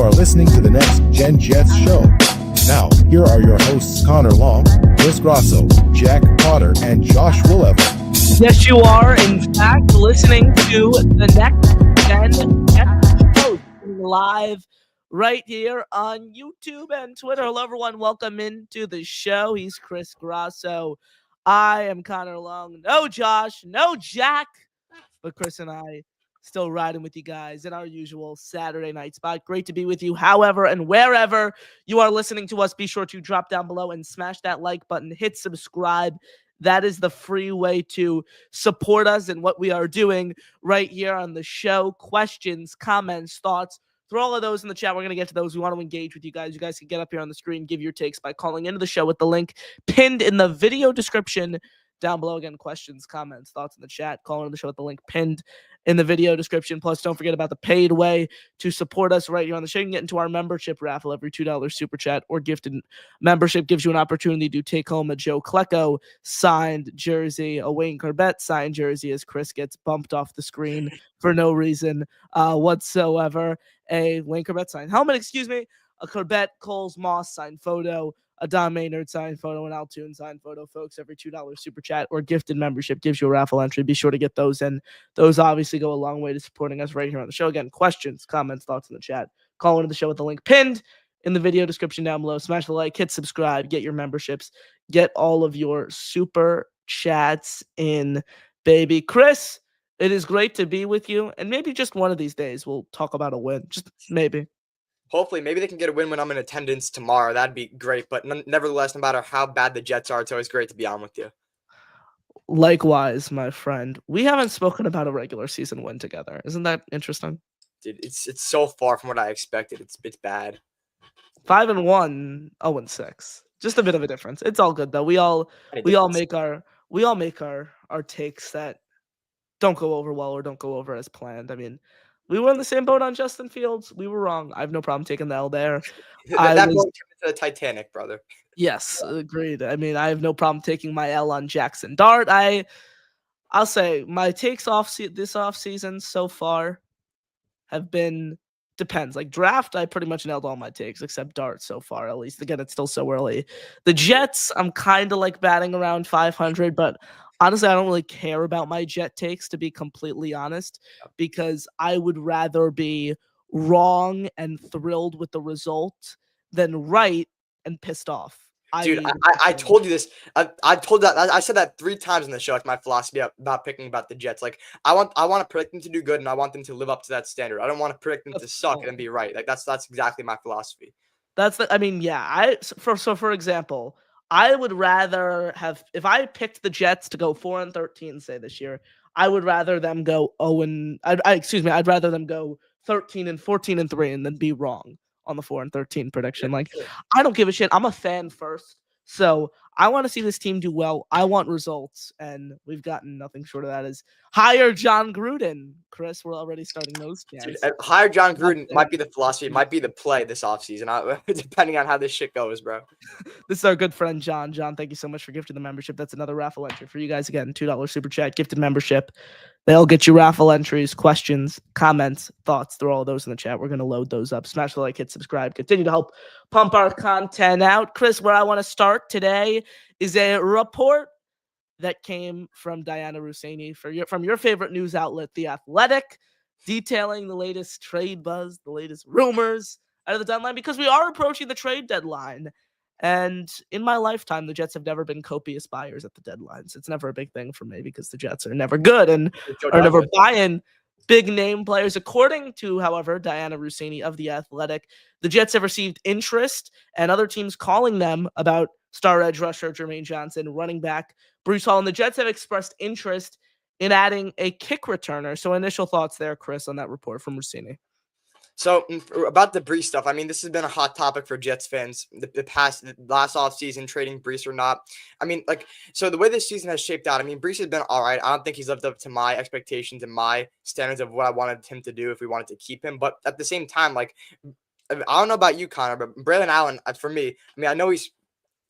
are listening to the Next Gen Jets show. Now, here are your hosts Connor Long, Chris Grasso, Jack Cotter, and Josh Woolever. Yes, you are, in fact, listening to the Next Gen Jets show live right here on YouTube and Twitter. Hello, everyone. Welcome into the show. He's Chris Grasso. I am Connor Long. No Josh, no Jack, but Chris and I still riding with you guys in our usual Saturday night spot. Great to be with you, however and wherever you are listening to us. Be sure to drop down below and smash that like button, hit subscribe. That is the free way to support us and what we are doing right here on the show. Questions, comments, thoughts, throw all of those in the chat. We're going to get to those. We want to engage with you guys. You guys can get up here on the screen, give your takes by calling into the show with the link pinned in the video description down below. Again, questions, comments, thoughts in the chat. Call into the show with the link pinned in the video description. Plus, don't forget about the paid way to support us right here on the show. You can get into our membership raffle. Every $2 super chat or gifted membership gives you an opportunity to take home a Joe Klecko signed jersey, a Wayne Corbett signed jersey, as Chris gets bumped off the screen for no reason whatsoever. A Wayne Corbett signed helmet, a Corbett Coles Moss signed photo, a Don Maynard signed photo, an Altoon signed photo, folks. Every $2 super chat or gifted membership gives you a raffle entry. Be sure to get those in. Those obviously go a long way to supporting us right here on the show. Again, questions, comments, thoughts in the chat. Call into the show with the link pinned in the video description down below. Smash the like, hit subscribe, get your memberships, get all of your super chats in, baby. Chris, it is great to be with you. And maybe just one of these days we'll talk about a win. Just maybe. Hopefully, maybe they can get a win when I'm in attendance tomorrow. That'd be great. But nevertheless, no matter how bad the Jets are, it's always great to be on with you. Likewise, my friend. We haven't spoken about a regular season win together. Isn't that interesting? Dude, it's so far from what I expected. It's bad. 5-1, 0-6. Just a bit of a difference. It's all good though. We all make our takes that don't go over well or don't go over as planned. I mean, we were in the same boat on Justin Fields. We were wrong. I have no problem taking the L there. That boat turned into the Titanic, brother. Yes, agreed. I mean, I have no problem taking my L on Jackson Dart. I'll say my takes this off season so far have been depends. Like draft, I pretty much nailed all my takes except Dart so far, at least. Again, it's still so early. The Jets, I'm kind of like batting around 500, but honestly, I don't really care about my Jet takes, to be completely honest, because I would rather be wrong and thrilled with the result than right and pissed off. Dude, I told you this. I said that 3 times in the show. It's my philosophy about picking about the Jets. Like I want to predict them to do good, and I want them to live up to that standard. I don't want to predict them to suck and be right. Like that's exactly my philosophy. For example, I would rather have, if I picked the Jets to go 4-13, say this year, I would rather them go I'd rather them go 13-14-3 and then be wrong on the 4-13 prediction. Like, I don't give a shit. I'm a fan first. So I want to see this team do well. I want results, and we've gotten nothing short of that. Is hire John Gruden. Chris, we're already starting those cans. Hire John Gruden might be the philosophy. It might be the play this offseason, depending on how this shit goes, bro. This is our good friend, John. John, thank you so much for gifting the membership. That's another raffle entry for you guys. Again, $2 super chat, gifted membership. They'll get you raffle entries, questions, comments, thoughts. Throw all those in the chat. We're going to load those up. Smash the like, hit subscribe. Continue to help pump our content out. Chris, where I want to start today is a report that came from Diana Russini from your favorite news outlet, The Athletic, detailing the latest trade buzz, the latest rumors out of the deadline, because we are approaching the trade deadline. And in my lifetime, the Jets have never been copious buyers at the deadlines. It's never a big thing for me because the Jets are never good and are never buying big name players. According to, however, Diana Russini of The Athletic, the Jets have received interest and other teams calling them about star edge rusher Jermaine Johnson, running back Bruce Hall, and the Jets have expressed interest in adding a kick returner. So initial thoughts there, Chris, on that report from Russini. So about the Brees stuff, I mean, this has been a hot topic for Jets fans the last offseason, trading Brees or not. I mean, so the way this season has shaped out, I mean, Brees has been all right. I don't think he's lived up to my expectations and my standards of what I wanted him to do if we wanted to keep him. But at the same time, I don't know about you, Connor, but Braylon Allen, for me, I mean, I know he's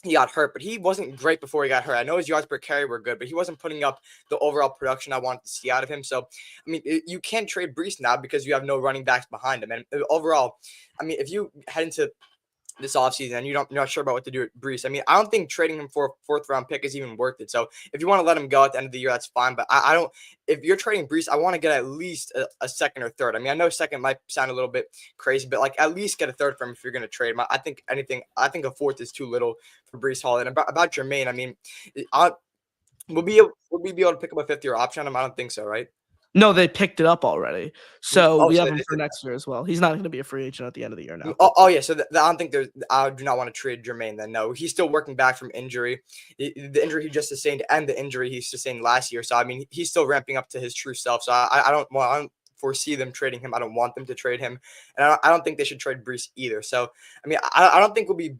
he got hurt, but he wasn't great before he got hurt. I know his yards per carry were good, but he wasn't putting up the overall production I wanted to see out of him. So, I mean, you can't trade Brees now because you have no running backs behind him. And overall, I mean, if you head into this offseason and you're not sure about what to do with Brees, I mean, I don't think trading him for a fourth-round pick is even worth it. So if you want to let him go at the end of the year, that's fine. But I don't – if you're trading Brees, I want to get at least a second or third. I mean, I know second might sound a little bit crazy, but, like, at least get a third from him if you're going to trade him. I think a fourth is too little for Brees Hall. And about Jermaine, I mean, will we be able to pick up a fifth-year option on him? I don't think so, right? No, they picked it up already. So we so have him for next year as well. He's not going to be a free agent at the end of the year now. Yeah. So I don't think I do not want to trade Jermaine then. No, he's still working back from injury. The injury he just sustained and the injury he sustained last year. So, I mean, he's still ramping up to his true self. So I don't foresee them trading him. I don't want them to trade him. And I don't think they should trade Brees either. So, I mean, I don't think we'll be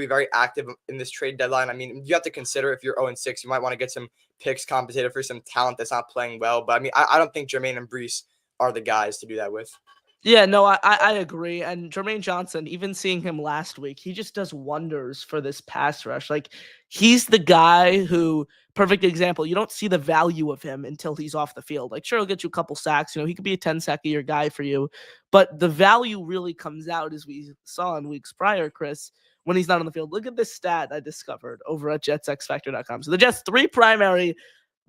very active in this trade deadline. I mean, you have to consider if you're 0-6, you might want to get some picks compensated for some talent that's not playing well. But, I mean, I don't think Jermaine and Brees are the guys to do that with. Yeah, no, I agree. And Jermaine Johnson, even seeing him last week, he just does wonders for this pass rush. Like, he's the guy who, perfect example, you don't see the value of him until he's off the field. Like, sure, he'll get you a couple sacks. You know, he could be a 10-sack-a-year guy for you. But the value really comes out, as we saw in weeks prior, Chris, when he's not on the field. Look at this stat I discovered over at JetsXFactor.com. So the Jets' 3 primary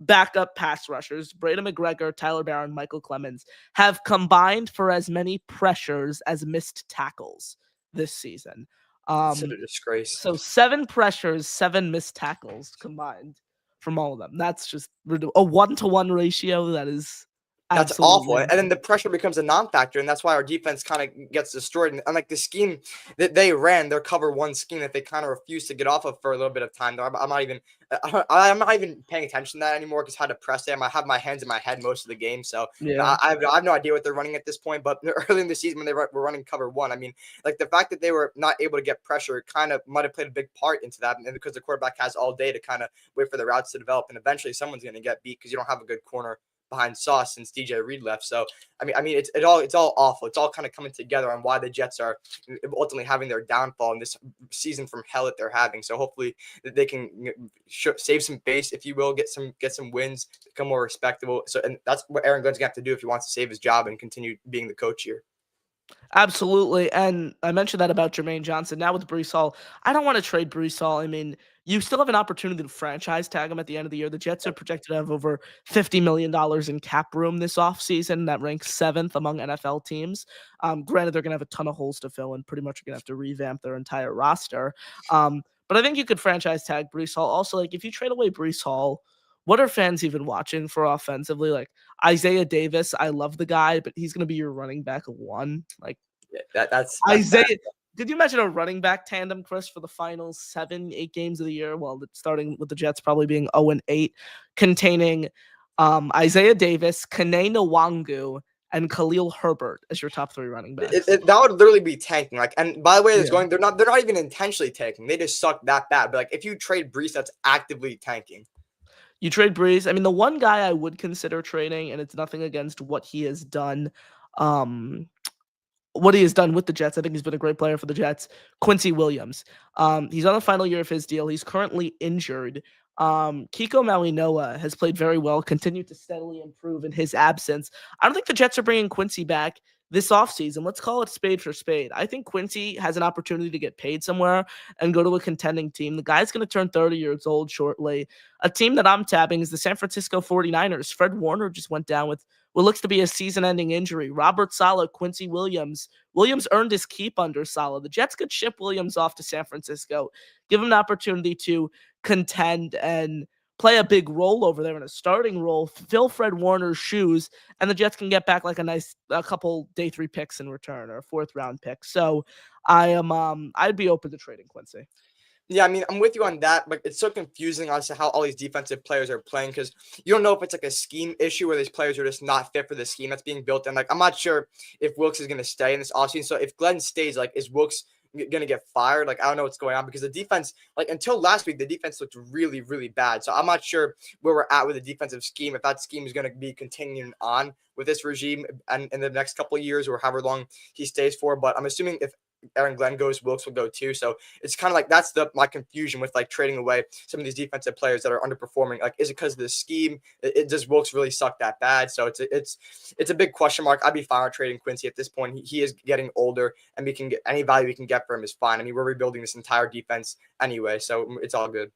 backup pass rushers, Braden McGregor, Tyler Barron, Michael Clemens, have combined for as many pressures as missed tackles this season. It's a disgrace. So 7 pressures, 7 missed tackles combined from all of them. That's just a 1-to-1 ratio. That's awful. And then the pressure becomes a non-factor, and that's why our defense kind of gets destroyed. And like the scheme that they ran, their cover 1 scheme that they kind of refused to get off of for a little bit of time. I'm not even paying attention to that anymore because how depressed I am. I have my hands in my head most of the game, so yeah. I have no idea what they're running at this point. But early in the season when they were running cover 1, I mean, like the fact that they were not able to get pressure kind of might have played a big part into that, and because the quarterback has all day to kind of wait for the routes to develop, and eventually someone's going to get beat because you don't have a good corner behind Sauce since DJ Reed left. So I mean it's all awful. It's all kind of coming together on why the Jets are ultimately having their downfall in this season from hell that they're having. So hopefully they can save some face, if you will, get some wins, become more respectable. So, and that's what Aaron Glenn's gonna have to do if he wants to save his job and continue being the coach here. Absolutely. And I mentioned that about Jermaine Johnson. Now with Brees Hall, I don't want to trade Brees Hall. I mean, you still have an opportunity to franchise tag him at the end of the year. The Jets are projected to have over $50 million in cap room this offseason. That ranks 7th among NFL teams. Granted, they're going to have a ton of holes to fill and pretty much going to have to revamp their entire roster. But I think you could franchise tag Brees Hall. Also, like, if you trade away Brees Hall, what are fans even watching for offensively? Like Isaiah Davis, I love the guy, but he's going to be your running back 1. Like, that's Isaiah. Bad. Could you imagine a running back tandem, Chris, for the final 7-8 games of the year? Well, starting with the Jets probably being 0-8, containing Isaiah Davis, Kene Nwangu, and Khalil Herbert as your top 3 running backs. That would literally be tanking. Like, and by the way, they're not even intentionally tanking. They just suck that bad. But like, if you trade Brees, that's actively tanking. You trade Brees. I mean, the one guy I would consider trading, and it's nothing against what he has done. What he has done with the Jets. I think he's been a great player for the Jets. Quincy Williams. He's on the final year of his deal. He's currently injured. Kiko Mauinoa has played very well, continued to steadily improve in his absence. I don't think the Jets are bringing Quincy back this offseason. Let's call it spade for spade. I think Quincy has an opportunity to get paid somewhere and go to a contending team. The guy's going to turn 30 years old shortly. A team that I'm tabbing is the San Francisco 49ers. Fred Warner just went down with what looks to be a season-ending injury. Robert Saleh, Quincy Williams. Williams earned his keep under Saleh. The Jets could ship Williams off to San Francisco, give him an opportunity to contend and play a big role over there in a starting role, fill Fred Warner's shoes, and the Jets can get back like a couple day 3 picks in return or a 4th-round pick. So I'd be open to trading Quincy. Yeah, I mean, I'm with you on that, but it's so confusing as to how all these defensive players are playing because you don't know if it's like a scheme issue where these players are just not fit for the scheme that's being built. And like, I'm not sure if Wilkes is going to stay in this offseason. So if Glenn stays, like, is Wilkes going to get fired? Like, I don't know what's going on because the defense, like, until last week, the defense looked really, really bad. So I'm not sure where we're at with the defensive scheme, if that scheme is going to be continuing on with this regime and in the next couple of years or however long he stays for. But I'm assuming if Aaron Glenn goes, Wilkes will go too. So it's kind of like that's my confusion with like trading away some of these defensive players that are underperforming. Like, is it because of the scheme? Does Wilkes really suck that bad? So it's a big question mark. I'd be fine with trading Quincy at this point. He is getting older, and we can get any value we can get for him is fine. I mean, we're rebuilding this entire defense anyway, so it's all good.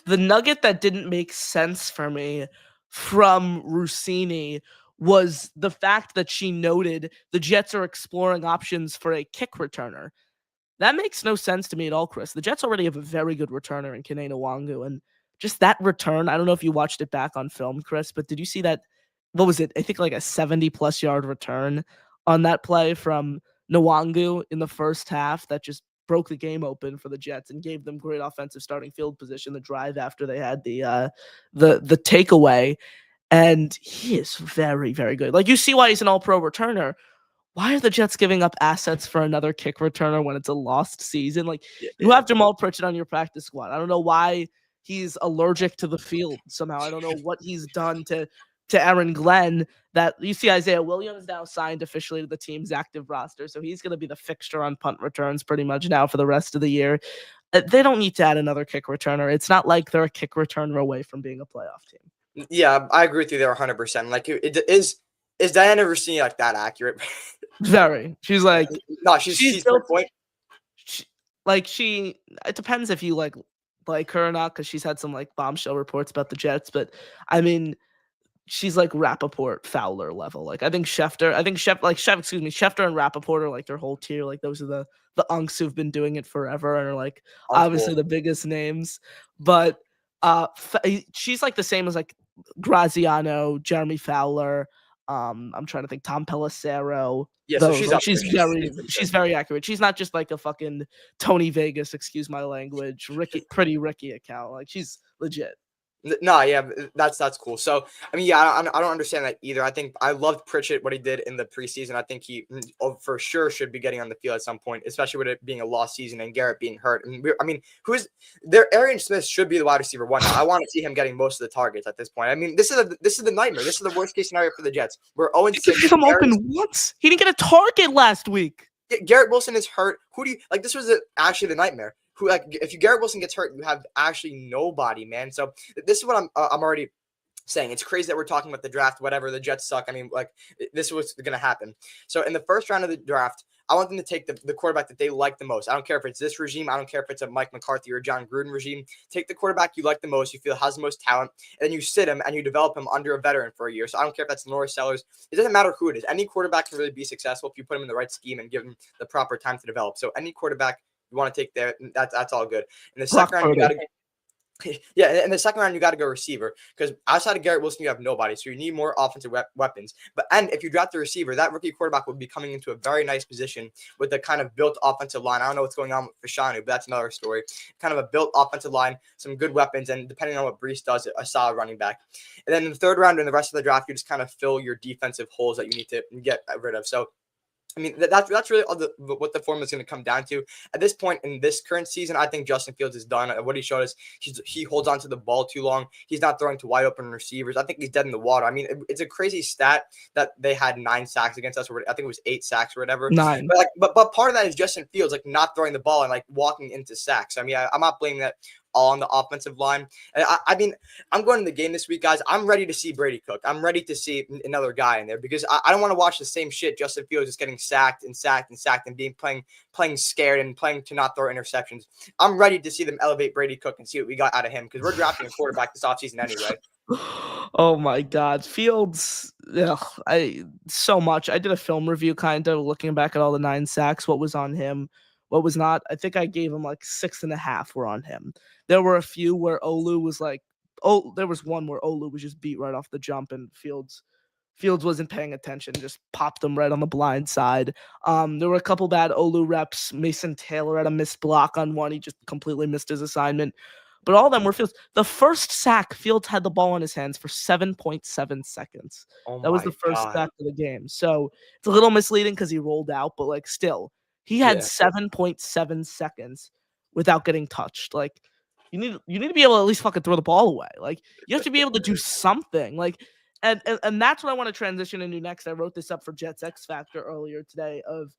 The nugget that didn't make sense for me from Rossini was the fact that she noted the Jets are exploring options for a kick returner. That makes no sense to me at all, Chris. The Jets already have a very good returner in Kene Nwangu, and just that return, I don't know if you watched it back on film, Chris, but did you see that? What was it? I think like a 70-plus yard return on that play from Nwangu in the first half that just broke the game open for the Jets and gave them great offensive starting field position, the drive after they had the takeaway. And he is very, very good. Like, you see why he's an all-pro returner. Why are the Jets giving up assets for another kick returner when it's a lost season? Like, you have Jamal Pritchett on your practice squad. I don't know why he's allergic to the field somehow. I don't know what he's done to Aaron Glenn. That you see Isaiah Williams now signed officially to the team's active roster, so he's going to be the fixture on punt returns pretty much now for the rest of the year. They don't need to add another kick returner. It's not like they're a kick returner away from being a playoff team. Yeah, I agree with you there 100%. Like, is Diana Rossini like that accurate? Very. She's like, no, she's the point. It depends if you like her or not, because she's had some like bombshell reports about the Jets, but I mean, she's like Rappaport Fowler level. Like, I think Schefter and Rappaport are like their whole tier. Like, those are the unks who've been doing it forever and are like obviously the biggest names. But she's like the same as like Graziano, Jeremy Fowler. I'm trying to think, Tom Pelissero. Yeah, so she's very accurate. She's not just like a fucking Tony Vegas, excuse my language, Pretty Ricky account. Like, she's legit. No, yeah, that's cool. So, I mean, yeah, I don't understand that either. I think I loved Pritchett, what he did in the preseason. I think he for sure should be getting on the field at some point, especially with it being a lost season and Garrett being hurt. And I mean, who's there? Arian Smith should be the wide receiver one. I want to see him getting most of the targets at this point. I mean, this is the nightmare. This is the worst case scenario for the Jets. We're 0-6. Come open once. He didn't get a target last week. Garrett Wilson is hurt. Who do you like? This was actually the nightmare. Who, like, if Garrett Wilson gets hurt, you have actually nobody, man. So this is what I'm already saying. It's crazy that we're talking about the draft, whatever. The Jets suck. I mean, like, this is what's going to happen. So in the first round of the draft, I want them to take the quarterback that they like the most. I don't care if it's this regime. I don't care if it's a Mike McCarthy or John Gruden regime. Take the quarterback you like the most, you feel has the most talent, and then you sit him and you develop him under a veteran for a year. So I don't care if that's Norris Sellers. It doesn't matter who it is. Any quarterback can really be successful if you put him in the right scheme and give him the proper time to develop. So any quarterback you want to take there, that's all good. In the second round, you got to in the second round, you got to go receiver, because outside of Garrett Wilson, you have nobody. So you need more offensive weapons. And if you draft the receiver, that rookie quarterback will be coming into a very nice position with a kind of built offensive line. I don't know what's going on with Fashanu, but that's another story. Kind of a built offensive line, some good weapons, and depending on what Brees does, a solid running back. And then in the third round and the rest of the draft, you just kind of fill your defensive holes that you need to get rid of. So I mean, that's really all what the formula is going to come down to. At this point in this current season, I think Justin Fields is done. What he showed us, he holds on to the ball too long. He's not throwing to wide open receivers. I think he's dead in the water. I mean, it's a crazy stat that they had 9 sacks against us, or I think it was 8 sacks or whatever. 9. But part of that is Justin Fields like not throwing the ball and like walking into sacks. I mean, I'm not blaming that all on the offensive line. I mean, I'm going to the game this week, guys. I'm ready to see Brady cook. I'm ready to see another guy in there, because I don't want to watch the same shit. Justin Fields just getting sacked and being playing scared and playing to not throw interceptions. I'm ready to see them elevate Brady Cook and see what we got out of him, because we're drafting a quarterback this offseason anyway. Oh my God, Fields! So much. I did a film review, kind of looking back at all the 9 sacks. What was on him? What was not? I think I gave him like 6.5 were on him. There were a few where Olu was like, there was one where Olu was just beat right off the jump, and Fields wasn't paying attention, just popped them right on the blind side. There were a couple bad Olu reps. Mason Taylor had a missed block on one. He just completely missed his assignment. But all of them were Fields. The first sack, Fields had the ball in his hands for 7.7 seconds. That was the first sack of the game. So it's a little misleading because he rolled out, but like still, he had 7.7 seconds without getting touched. Like, you need to be able to at least fucking throw the ball away. Like, you have to be able to do something. Like, and that's what I want to transition into next. I wrote this up for Jets X Factor earlier today. Of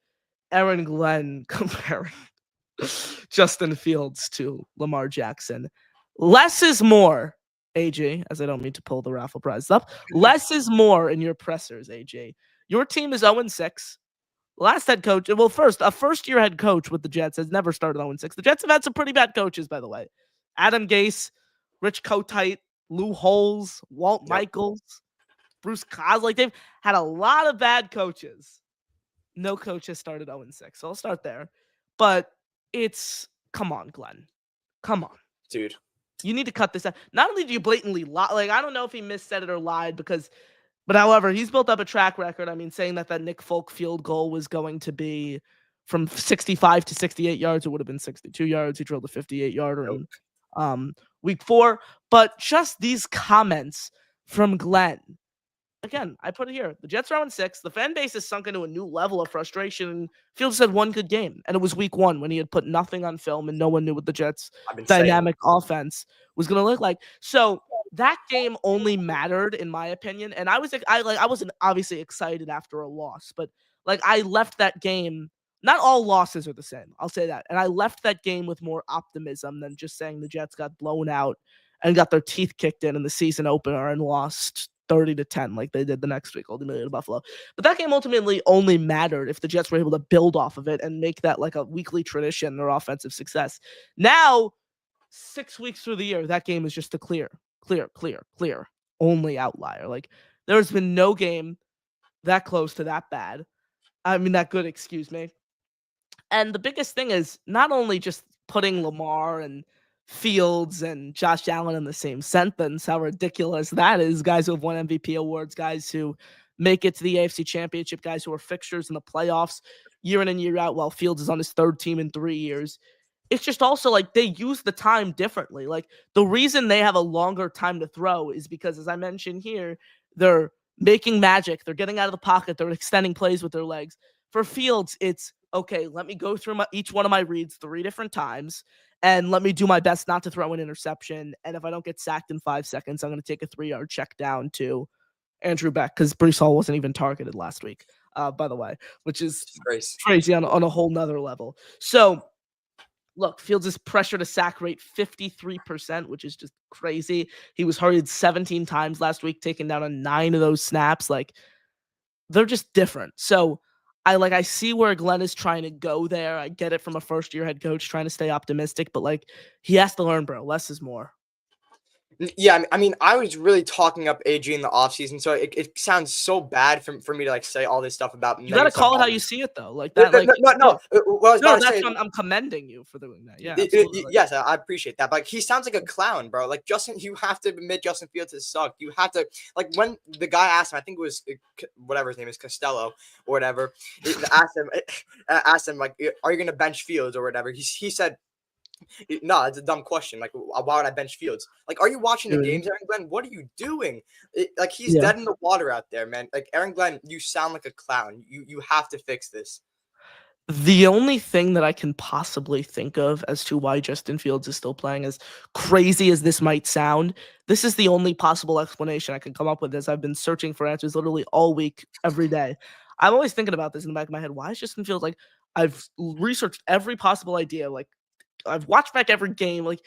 Aaron Glenn comparing Justin Fields to Lamar Jackson. Less is more, AJ, as I don't mean to pull the raffle prize up. Less is more in your pressers, AJ. Your team is 0-6. Last head coach, well, a first-year head coach with the Jets has never started 0-6. The Jets have had some pretty bad coaches, by the way. Adam Gase, Rich Kotite, Lou Holtz, Walt Michaels, Bruce Cos. Like, they've had a lot of bad coaches. No coach has started 0-6, so I'll start there. But come on, Glenn. Come on. Dude. You need to cut this out. Not only do you blatantly lie, like, I don't know if he missaid it or lied but however, he's built up a track record. I mean, saying that Nick Folk field goal was going to be from 65 to 68 yards, it would have been 62 yards. He drilled a 58-yarder in week 4. But just these comments from Glenn. Again, I put it here. The Jets are 0-6. The fan base has sunk into a new level of frustration. Fields had one good game, and it was week 1 when he had put nothing on film and no one knew what the Jets' dynamic offense was going to look like. So that game only mattered, in my opinion. And I wasn't obviously excited after a loss, but like I left that game. Not all losses are the same. I'll say that. And I left that game with more optimism than just saying the Jets got blown out and got their teeth kicked in the season opener and lost 30-10 like they did the next week, ultimately to Buffalo. But that game ultimately only mattered if the Jets were able to build off of it and make that like a weekly tradition, their offensive success. Now, 6 weeks through the year, that game is just a clear only outlier. Like, there's been no game that close to that bad. I mean, that good, excuse me. And the biggest thing is not only just putting Lamar and Fields and Josh Allen in the same sentence, how ridiculous that is. Guys who have won MVP awards, guys who make it to the AFC Championship, guys who are fixtures in the playoffs year in and year out, while Fields is on his 3rd team in 3 years. It's just also like they use the time differently. Like, the reason they have a longer time to throw is because, as I mentioned here, they're making magic. They're getting out of the pocket. They're extending plays with their legs. For Fields, it's, okay, let me go through each one of my reads 3 different times, and let me do my best not to throw an interception. And if I don't get sacked in 5 seconds, I'm going to take a 3-yard check down to Andrew Beck, because Breece Hall wasn't even targeted last week, by the way, which is crazy on a whole nother level. So, look, Fields' pressure to sack rate 53%, which is just crazy. He was hurried 17 times last week, taking down on 9 of those snaps. Like, they're just different. So I see where Glenn is trying to go there. I get it from a first-year head coach trying to stay optimistic, but like, he has to learn, bro. Less is more. Yeah, I mean, I was really talking up AG in the offseason, so it sounds so bad for me to like say all this stuff about. You gotta call it how you see it, though. Like that. No. Well, I'm commending you for doing that. Yeah. Yes, I appreciate that. But like, he sounds like a clown, bro. Like, Justin, you have to admit Justin Fields has sucked. You have to, like, when the guy asked him, I think it was whatever his name is, Costello or whatever, asked him like, are you gonna bench Fields or whatever? He said, no, it's a dumb question. Like, why would I bench Fields? Like, are you watching the games, Aaron Glenn? What are you doing? Like, he's dead in the water out there, man. Like, Aaron Glenn, you sound like a clown. You have to fix this. The only thing that I can possibly think of as to why Justin Fields is still playing, as crazy as this might sound, this is the only possible explanation I can come up with, as I've been searching for answers literally all week, every day. I'm always thinking about this in the back of my head. Why is Justin Fields, like, I've researched every possible idea, like, I've watched back every game. Like,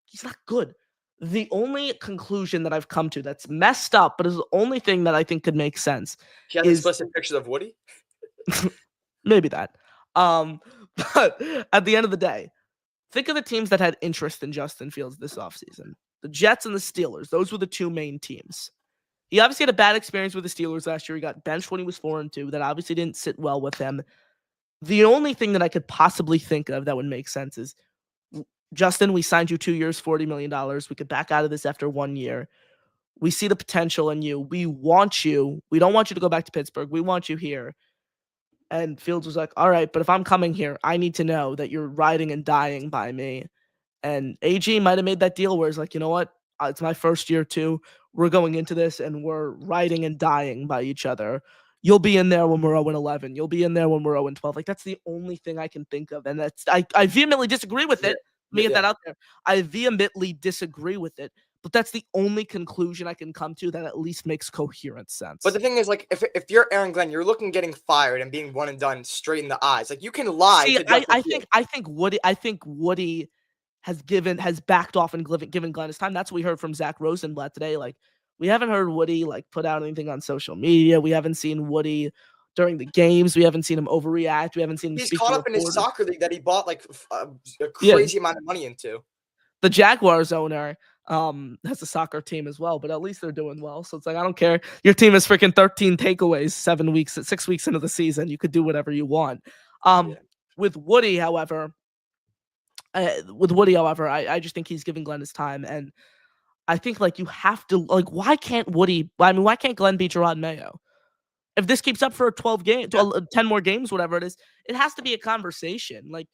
he's not good. The only conclusion that I've come to that's messed up, but is the only thing that I think could make sense. He has explicit pictures of Woody? Maybe that. But at the end of the day, think of the teams that had interest in Justin Fields this offseason. The Jets and the Steelers. Those were the 2 main teams. He obviously had a bad experience with the Steelers last year. He got benched when he was 4-2. That obviously didn't sit well with him. The only thing that I could possibly think of that would make sense is, Justin, we signed you 2 years, $40 million. We could back out of this after 1 year. We see the potential in you. We want you. We don't want you to go back to Pittsburgh. We want you here. And Fields was like, all right, but if I'm coming here, I need to know that you're riding and dying by me. And AG might have made that deal where it's like, you know what? It's my first year too. We're going into this and we're riding and dying by each other. You'll be in there when we're 0-11. You'll be in there when we're 0-12. Like, that's the only thing I can think of. And I vehemently disagree with it. Let me get that out there. I vehemently disagree with it, but that's the only conclusion I can come to that at least makes coherent sense. But the thing is, like, if you're Aaron Glenn, you're looking getting fired and being one and done straight in the eyes. Like, you can lie. See, to Justin Fields. I think Woody has backed off and given Glenn his time. That's what we heard from Zach Rosenblatt today. Like, we haven't heard Woody like put out anything on social media. We haven't seen Woody during the games. We haven't seen him overreact. We haven't seen him He's speak caught to up in his reporters. soccer league that he bought like a crazy amount of money into. The Jaguars owner has a soccer team as well, but at least they're doing well. So it's like, I don't care. Your team has freaking 13 takeaways 6 weeks into the season. You could do whatever you want. With Woody, however, I just think he's giving Glenn his time. And I think like you have to, like, why can't Glenn beat Gerard Mayo? If this keeps up for 10 more games, whatever it is, it has to be a conversation. Like,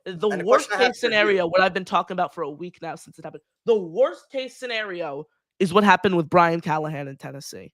the worst case scenario, what I've been talking about for a week now since it happened, the worst case scenario is what happened with Brian Callahan in Tennessee.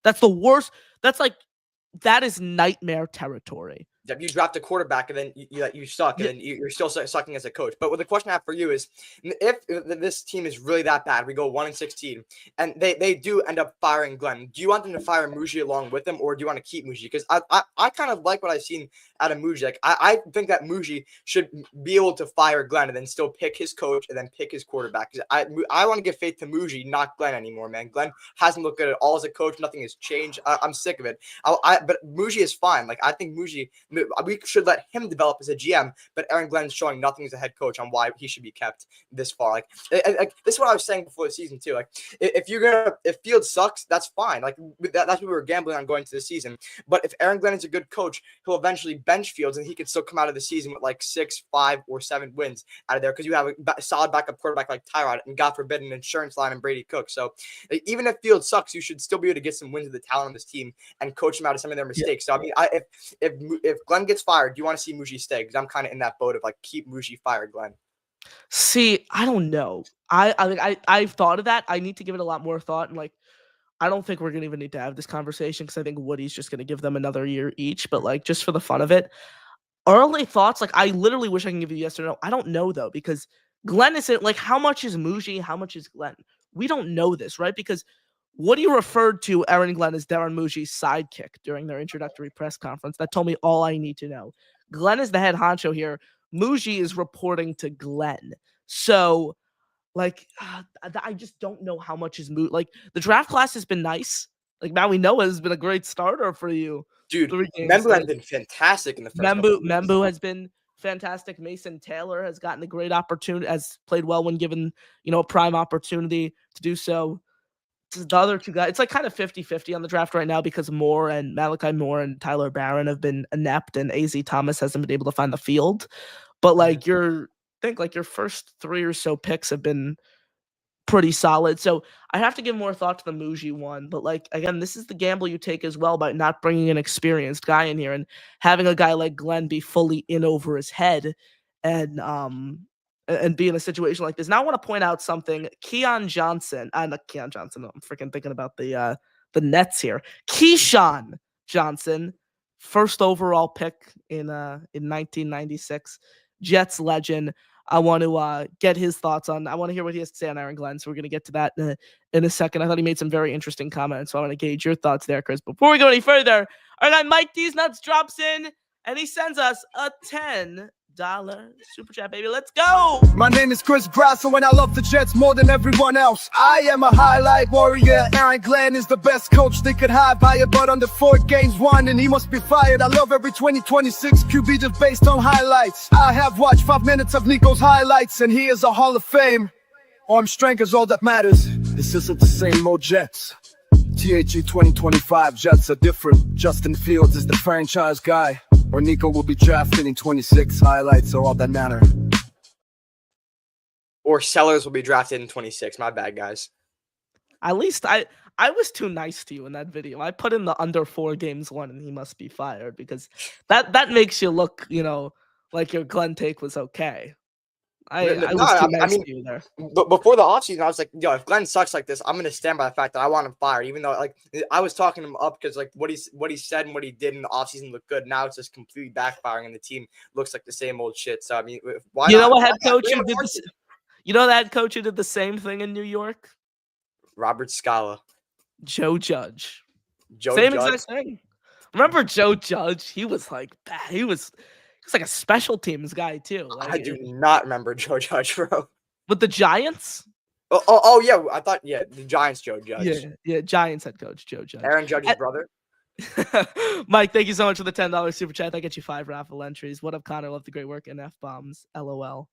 That's the worst. That is nightmare territory. You draft a quarterback and then you suck, and then you're still sucking as a coach. But the question I have for you is, if this team is really that bad, we go 1-16, and they do end up firing Glenn, do you want them to fire Muji along with them, or do you want to keep Muji? Because I kind of like what I've seen out of Muji. Like, I think that Muji should be able to fire Glenn and then still pick his coach and then pick his quarterback. Because I want to give faith to Muji, not Glenn anymore, man. Glenn hasn't looked good at all as a coach. Nothing has changed. I'm sick of it. But Muji is fine. Like, I think Muji, we should let him develop as a GM, but Aaron Glenn's showing nothing as a head coach on why he should be kept this far. Like this is what I was saying before the season too. Like, if Fields sucks, that's fine. Like, that's what we were gambling on going to the season. But if Aaron Glenn is a good coach, he'll eventually bench Fields, and he could still come out of the season with like 6, 5, or 7 wins out of there, because you have a solid backup quarterback like Tyrod, and God forbid an insurance line and Brady Cook. So even if Fields sucks, you should still be able to get some wins with the talent on this team and coach them out of some of their mistakes. Yeah. So I mean, if Glenn gets fired, do you want to see Muji stay? Because I'm kind of in that boat of like, keep Muji, fired Glenn. See, I don't know. I've thought of that. I need to give it a lot more thought, and like, I don't think we're gonna even need to have this conversation, because I think Woody's just gonna give them another year each. But like, just for the fun of it, early thoughts. Like, I literally wish I can give you yes or no. I don't know though, because Glenn isn't like, how much is Muji? How much is Glenn? We don't know this, right? Because Woody referred to Aaron Glenn as Darren Muji's sidekick during their introductory press conference. That told me all I need to know. Glenn is the head honcho here. Muji is reporting to Glenn. So, like, I just don't know how much is Muji. Like, the draft class has been nice. Like, Maui Noah has been a great starter for you. Dude, Membu has been fantastic in the first Membu has been fantastic. Mason Taylor has gotten a great opportunity, has played well when given, a prime opportunity to do so. The other two guys, it's like kind of 50-50 on the draft right now, because Malachi Moore and Tyler Barron have been inept, and AZ Thomas hasn't been able to find the field. But like, your first 3 or so picks have been pretty solid. So I have to give more thought to the Muji one. But like, again, this is the gamble you take as well by not bringing an experienced guy in here and having a guy like Glenn be fully in over his head and be in a situation like this. Now I want to point out something. Keon Johnson. Not Keon Johnson. I'm freaking thinking about the Nets here. Keyshawn Johnson, first overall pick in 1996. Jets legend. I want to get his thoughts on. I want to hear what he has to say on Aaron Glenn. So we're going to get to that in a second. I thought he made some very interesting comments. So I want to gauge your thoughts there, Chris. Before we go any further, our guy Mike D's Nuts drops in and he sends us a $10 super chat, baby. Let's go. My name is Chris Grasso and I love the Jets more than everyone else. I am a highlight warrior. Aaron Glenn is the best coach they could have. But under 4 games won and he must be fired. I love every 2026 QB just based on highlights. I have watched 5 minutes of Nico's highlights and he is a Hall of Fame. Arm strength is all that matters. This isn't the same old Jets. THE 2025 Jets are different. Justin Fields is the franchise guy, or Nico will be drafted in 26. Highlights are all that matter. Or Sellers will be drafted in 26. My bad, guys. At least I was too nice to you in that video. I put in the under 4 games won and he must be fired, because that makes you look, like your Glenn take was okay. I was too nice to you there. But before the offseason, I was like, if Glenn sucks like this, I'm going to stand by the fact that I want him fired, even though like I was talking him up because like what he said and what he did in the offseason looked good. Now it's just completely backfiring and the team looks like the same old shit. So I mean, why not? What head coach who did the same thing in New York? Robert Scala. Joe Judge. Joe Same Judge. exact thing. Remember Joe Judge? He was like bad. He was like a special teams guy too. Like, I do not remember Joe Judge, bro. with the Giants. Oh yeah. I thought the Giants Joe Judge. Yeah. Giants head coach Joe Judge. Aaron Judge's brother. Mike, thank you so much for the $10 super chat. That gets you 5 raffle entries. What up, Connor? Love the great work. NF bombs. LOL.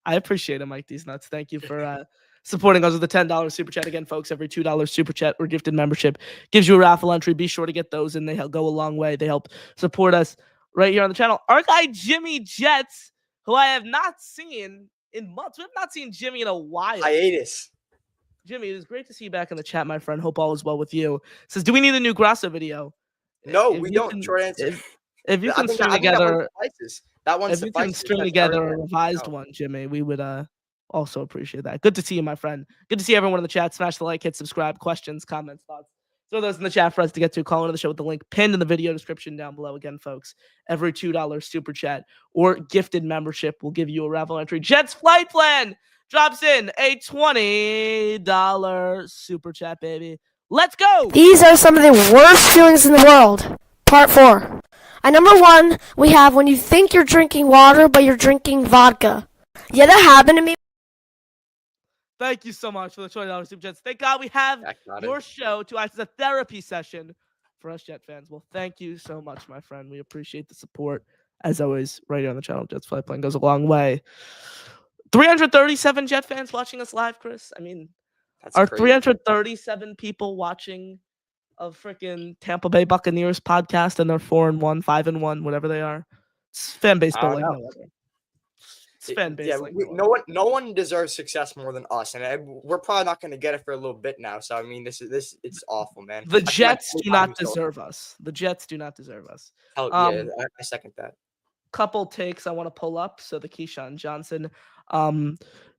I appreciate it, Mike. These nuts. Thank you for supporting us with the $10 super chat. Again, folks, every $2 super chat or gifted membership gives you a raffle entry. Be sure to get those in. They go a long way. They help support us right here on the channel. Our guy Jimmy Jets, who I have not seen in months. We have not seen Jimmy in a while. Hiatus. Jimmy, it was great to see you back in the chat, my friend. Hope all is well with you. Says, do we need a new Grasso video? No, we don't. Short answer. If you can string together, that one if you can string together a revised one, Jimmy, we would also appreciate that. Good to see you, my friend. Good to see everyone in the chat. Smash the like, hit subscribe, questions, comments, thoughts. Throw those in the chat for us to get to. Call into the show with the link pinned in the video description down below. Again, folks, every $2 super chat or gifted membership will give you a raffle entry. Jets flight plan drops in a $20 super chat, baby. Let's go. These are some of the worst feelings in the world. Part 4. At number 1, we have when you think you're drinking water, but you're drinking vodka. Yeah, that happened to me. Thank you so much for the $20 super chats. Thank God we have your show to act as a therapy session for us Jet fans. Well, thank you so much, my friend. We appreciate the support. As always, right here on the channel, Jets Flight Plan goes a long way. 337 Jet fans watching us live, Chris. I mean, That's are crazy. 337 people watching a freaking Tampa Bay Buccaneers podcast and they're 4-1, 5-1, whatever they are? It's fan base built like no other. It's fan base like no one deserves success more than us, and we're probably not going to get it for a little bit now. So I mean, it's awful, man. The Jets do not deserve us. The Jets do not deserve us. Hell yeah, I second that. Couple takes I want to pull up. So the Keyshawn Johnson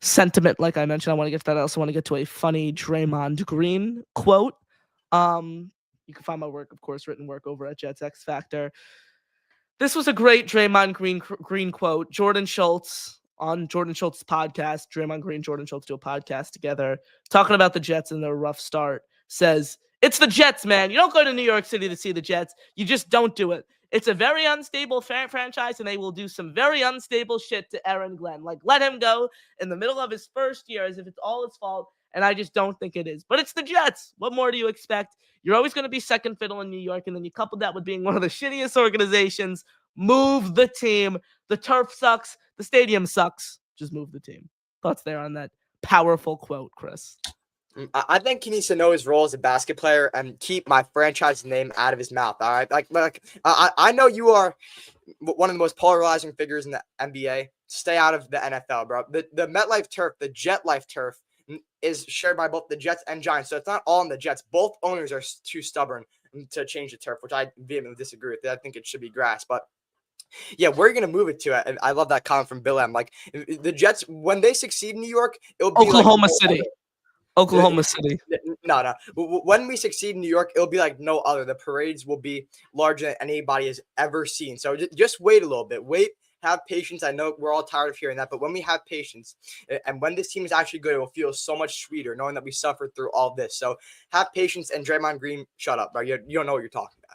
sentiment, like I mentioned, I want to get to that. I also want to get to a funny Draymond Green quote. You can find my work, of course, written work over at Jets X Factor. This was a great Draymond Green quote. Jordan Schultz on Jordan Schultz's podcast. Draymond Green, Jordan Schultz do a podcast together, talking about the Jets and their rough start. Says, it's the Jets, man. You don't go to New York City to see the Jets. You just don't do it. It's a very unstable franchise, and they will do some very unstable shit to Aaron Glenn. Like, let him go in the middle of his first year as if it's all his fault, and I just don't think it is. But it's the Jets. What more do you expect? You're always going to be second fiddle in New York, and then you couple that with being one of the shittiest organizations. Move the team. The turf sucks. The stadium sucks. Just move the team. Thoughts there on that powerful quote, Chris? I think he needs to know his role as a basket player and keep my franchise name out of his mouth. All right, I know you are one of the most polarizing figures in the NBA. Stay out of the NFL, bro. The MetLife turf, the Jet Life turf, is shared by both the Jets and Giants, so it's not all on the Jets. Both owners are too stubborn to change the turf, which I vehemently disagree with. I think it should be grass, but yeah, where are you going to move it to? And I love that comment from Bill M. Like, the Jets, when they succeed in New York, it'll be Oklahoma City. Oklahoma City. No. When we succeed in New York, it'll be like no other. The parades will be larger than anybody has ever seen. So just wait a little bit. Wait, have patience. I know we're all tired of hearing that, but when we have patience and when this team is actually good, it will feel so much sweeter knowing that we suffered through all this. So have patience, and Draymond Green, shut up, bro. You don't know what you're talking about.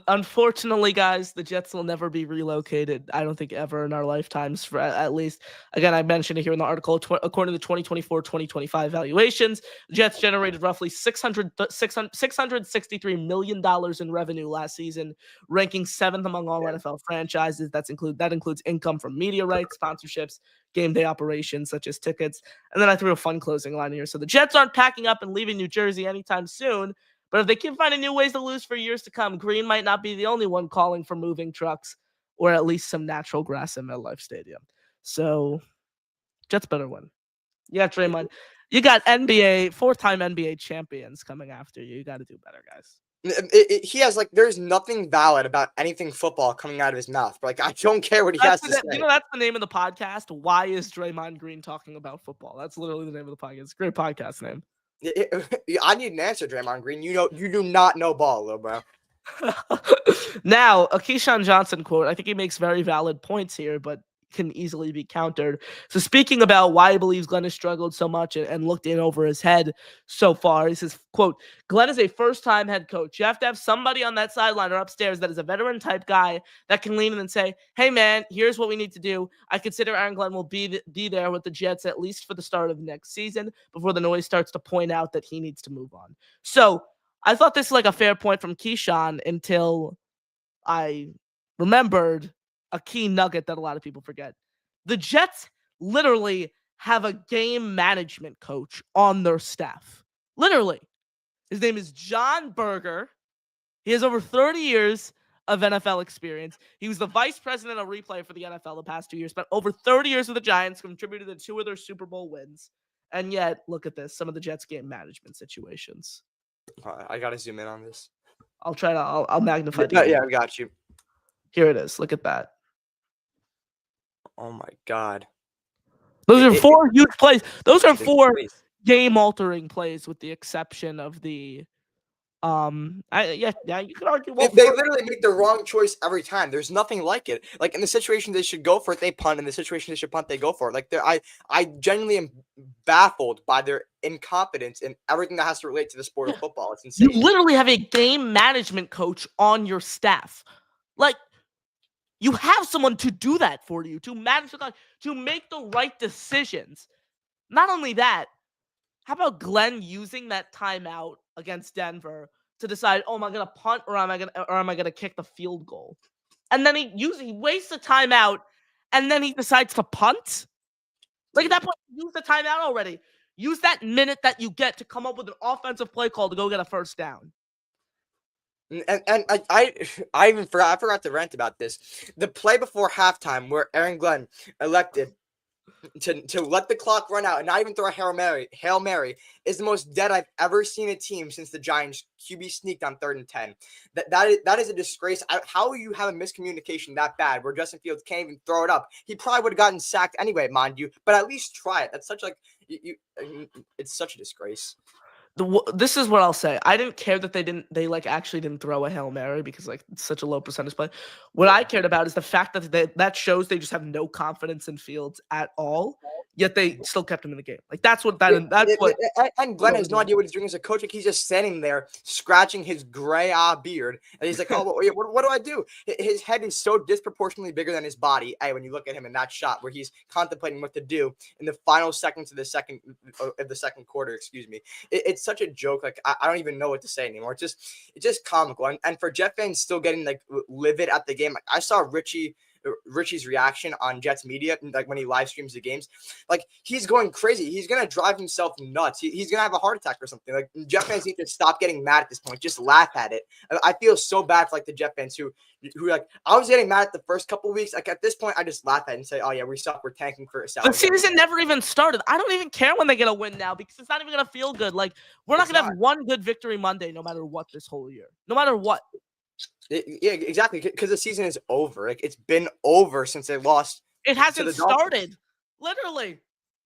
Unfortunately, guys, the Jets will never be relocated. I don't think ever in our lifetimes, for at least. Again, I mentioned it here in the article. According to the 2024-2025 valuations, the Jets generated roughly $663 million in revenue last season, ranking 7th among all NFL franchises. That includes income from media rights, sponsorships, game day operations such as tickets. And then I threw a fun closing line here. So the Jets aren't packing up and leaving New Jersey anytime soon. But if they keep finding new ways to lose for years to come, Green might not be the only one calling for moving trucks or at least some natural grass in MetLife Stadium. So, Jets better win. You got Draymond. You got fourth-time NBA champions coming after you. You got to do better, guys. He has, there's nothing valid about anything football coming out of his mouth. I don't care what he has to say. You know, that's the name of the podcast. Why is Draymond Green talking about football? That's literally the name of the podcast. It's a great podcast name. I need an answer, Draymond Green. You do not know ball, little bro. Now, a Keyshawn Johnson quote. I think he makes very valid points here, but can easily be countered. So speaking about why he believes Glenn has struggled so much and looked in over his head so far, he says, quote, Glenn is a first-time head coach. You have to have somebody on that sideline or upstairs that is a veteran-type guy that can lean in and say, hey, man, here's what we need to do. I consider Aaron Glenn will be there with the Jets at least for the start of next season before the noise starts to point out that he needs to move on. So I thought this was like a fair point from Keyshawn until I remembered a key nugget that a lot of people forget. The Jets literally have a game management coach on their staff. Literally. His name is John Berger. He has over 30 years of NFL experience. He was the vice president of replay for the NFL the past 2 years, spent over 30 years with the Giants, contributed to 2 of their Super Bowl wins. And yet, look at this, some of the Jets game management situations. I got to zoom in on this. I'll magnify it. Yeah, I got you. Here it is. Look at that. Oh my God. Those are 4 huge plays. Those are 4 plays. game-altering plays, with the exception of the you could argue. Well, they literally make the wrong choice every time. There's nothing like it. Like in the situation they should go for it, they punt. In the situation they should punt, they go for it. Like I genuinely am baffled by their incompetence in everything that has to relate to the sport of football. It's insane. You literally have a game management coach on your staff. Like, you have someone to do that for you, to manage the clock, to make the right decisions. Not only that, how about Glenn using that timeout against Denver to decide, oh, am I gonna punt or am I gonna kick the field goal? And then he wastes the timeout and then he decides to punt. Like, at that point, use the timeout already. Use that minute that you get to come up with an offensive play call to go get a first down. And I forgot to rant about this. The play before halftime where Aaron Glenn elected to let the clock run out and not even throw a Hail Mary is the most dead I've ever seen a team since the Giants QB sneaked on 3rd and 10. That is a disgrace. How you have a miscommunication that bad where Justin Fields can't even throw it up? He probably would have gotten sacked anyway, mind you, but at least try it. That's such it's such a disgrace. This is what I'll say. I didn't care that they actually didn't throw a Hail Mary because like it's such a low percentage play. What I cared about is the fact that that shows they just have no confidence in Fields at all. Yet they still kept him in the game. Like that's what. And Glenn has no idea what he's doing as a coach. Like he's just standing there scratching his gray beard, and he's like, "Oh, what do I do?" His head is so disproportionately bigger than his body. Hey, when you look at him in that shot where he's contemplating what to do in the final seconds of the second quarter, excuse me, it's such a joke. Like I don't even know what to say anymore. It's just comical. And for Jet fans still getting like livid at the game, like, I saw Richie's reaction on Jets media, like when he live streams the games, like he's going crazy. He's gonna drive himself nuts. He's gonna have a heart attack or something. Like Jet fans need to stop getting mad at this point. Just laugh at it. I feel so bad for like the Jet fans who like I was getting mad at the first couple of weeks. Like at this point, I just laugh at it and say, "Oh yeah, we suck. We're tanking for a salary." The season never even started. I don't even care when they get a win now because it's not even gonna feel good. Like we're not gonna have one good victory Monday, no matter what this whole year, no matter what. Yeah, exactly. Because the season is over. Like it's been over since they lost. It hasn't started. Literally.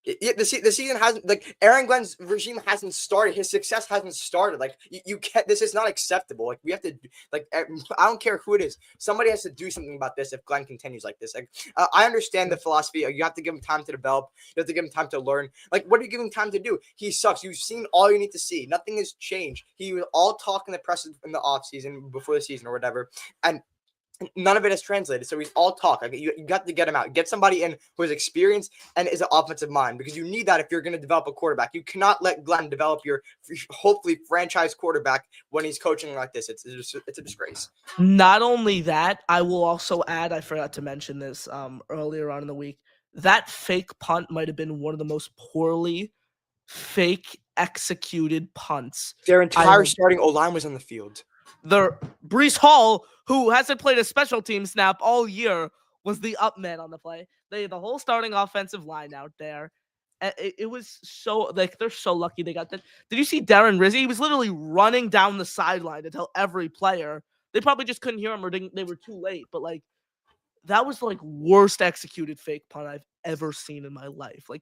The season hasn't, like Aaron Glenn's regime hasn't started. His success hasn't started. Like you can't. This is not acceptable. Like we have to. Like I don't care who it is. Somebody has to do something about this if Glenn continues like this. Like I understand the philosophy. You have to give him time to develop. You have to give him time to learn. Like what are you giving him time to do? He sucks. You've seen all you need to see. Nothing has changed. He was all talk in the press in the off season, before the season or whatever, and none of it is translated. So he's all talk. Like you got to get him out. Get somebody in who has experience and is an offensive mind, because you need that if you're going to develop a quarterback. You cannot let Glenn develop your hopefully franchise quarterback when he's coaching like this. It's a disgrace. Not only that, I will also add, I forgot to mention this earlier on in the week, that fake punt might have been one of the most poorly fake executed punts. Their entire starting O-line was on the field. Breece Hall, who hasn't played a special team snap all year, was the up man on the play. They had the whole starting offensive line out there. It was so, like, they're so lucky they got that. Did you see Darren Rizzi? He was literally running down the sideline to tell every player. They probably just couldn't hear him or they were too late. But, like, that was, like, worst executed fake punt I've ever seen in my life. Like,